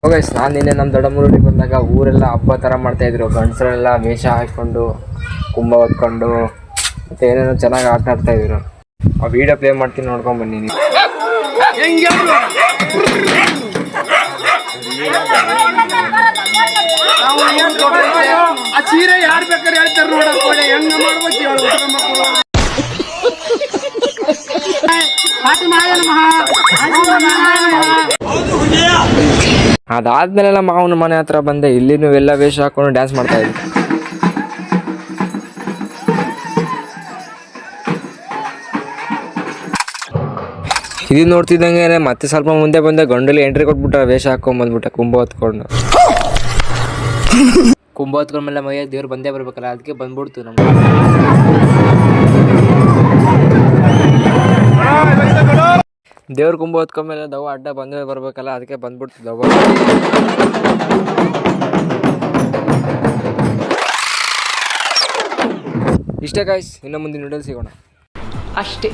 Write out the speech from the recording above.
Guys, ನಾನು ನಿನ್ನೆ ನಮ್ಮ ದೊಡ್ಡಮ್ಮೂರಿಗೆ ಬಂದಾಗ ಊರೆಲ್ಲ ಹಬ್ಬ ಥರ ಮಾಡ್ತಾಯಿದ್ರು. ಗಂಡಸರೆಲ್ಲ ವೇಷ ಹಾಕ್ಕೊಂಡು ಕುಂಭ ಹೊತ್ಕೊಂಡು ಮತ್ತು ಏನೇನೋ ಚೆನ್ನಾಗಿ ಆಟ ಆಡ್ತಾಯಿದ್ರು. ಆ ವಿಡಿಯೋ ಪ್ಲೇ ಮಾಡ್ತೀನಿ, ನೋಡ್ಕೊಂಡು ಬನ್ನಿ ನೀವು. ಯಾರು ಬೇಕಾದ್ರೆ ಹೇಳ್ತಾರೆ ನೋಡೋಕೆ ಹೆಂಗ ಮಾಡ್ಬೇಕು. ಅದಾದ್ಮೇಲೆಲ್ಲ ಮಾವನ ಮನೆ ಹತ್ರ ಬಂದೆ. ಇಲ್ಲಿ ಎಲ್ಲ ವೇಷ ಹಾಕೊಂಡು ಡ್ಯಾನ್ಸ್ ಮಾಡ್ತಾ ಇದ್ವಿ. ಇದು ನೋಡ್ತಿದ್ದಂಗೆ ಮತ್ತೆ ಸ್ವಲ್ಪ ಮುಂದೆ ಬಂದೆ, ಗಂಡಲ್ಲಿ ಎಂಟ್ರಿ ಕೊಟ್ಬಿಟ್ಟ, ವೇಷ ಹಾಕೊಂಡ್ ಬಂದ್ಬಿಟ್ಟ ಕುಂಭ ಹೊತ್ಕೊಂಡು. ಕುಂಭ ಹೊತ್ಕೊಂಡ್ಮೇಲೆ ಮೈಯ ದೇವ್ರು ಬಂದೇ ಬರ್ಬೇಕಲ್ಲ, ಅದಕ್ಕೆ ಬಂದ್ಬಿಡ್ತು ನಮ್ಗೆ. ದೇವ್ರ ಕುಂಭ ಹೊತ್ಕೊಂಡ್ಮೇಲೆ ದವ್ವ ಅಡ್ಡ ಬಂದೇ ಬರ್ಬೇಕಲ್ಲ, ಅದಕ್ಕೆ ಬಂದ್ಬಿಡ್ತು ದವ್ವ. ಇಷ್ಟೇ ಗಾಯ್ಸ್, ಇನ್ನು ಮುಂದಿನ ವಿಡಿಯೋಲಿ ಸಿಗೋಣ ಅಷ್ಟೇ.